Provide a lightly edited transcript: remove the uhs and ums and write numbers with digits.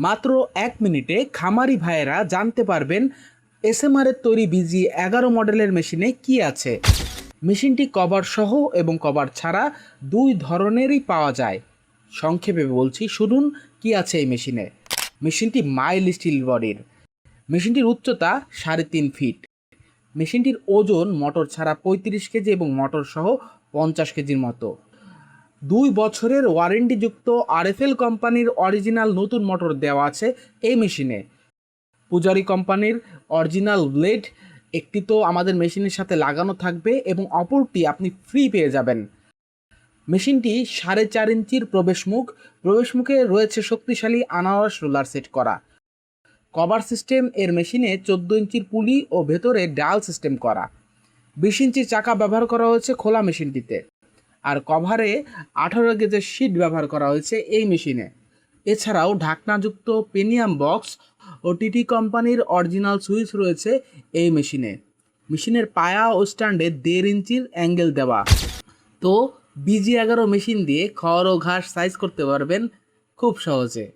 মাত্র 1 মিনিটে খামারি ভাইয়েরা জানতে পারবেন এসএমআর এর তৈরি BG11 মডেলের মেশিনে কি আছে। মেশিনটি কভার সহ এবং কভার ছাড়া দুই ধরনেরই পাওয়া যায়। সংক্ষেপে বলছি, শুনুন কি আছে এই মেশিনে। মেশিনটি মাইল স্টিল বডির। মেশিনটির উচ্চতা 3.5 ফিট। মেশিনটির ওজন মোটর ছাড়া 35 কেজি এবং মোটর সহ 50 কেজির মতো। 2 বছরের ওয়ারেন্টিযুক্ত RFL কোম্পানির অরিজিনাল নতুন মোটর দেওয়া আছে এই মেশিনে। পূজারি কোম্পানির অরিজিনাল ব্লেড একটি তো আমাদের মেশিনের সাথে লাগানো থাকবে এবং অপরটি আপনি ফ্রি পেয়ে যাবেন। মেশিনটি 4.5 ইঞ্চির প্রবেশমুখে রয়েছে শক্তিশালী আনারস রোলার সেট করা। কভার সিস্টেম এর মেশিনে 14 ইঞ্চির পুলি ও ভেতরে ডায়াল সিস্টেম করা। 20 ইঞ্চির চাকা ব্যবহার করা হয়েছে খোলা মেশিনটিতে। আর কভারে 18 গেজের শিট ব্যবহার করা হয়েছে এই মেশিনে। এছাড়াও ঢাকনাযুক্ত পেনিয়াম বক্স ও টিটি কোম্পানির অরিজিনাল সুইচ রয়েছে এই মেশিনে। মেশিনের পায়া ও স্ট্যান্ডে 1.5 ইঞ্চির অ্যাঙ্গেল দেওয়া। তো BG11 মেশিন দিয়ে খড় ও ঘাস সাইজ করতে পারবেন খুব সহজে।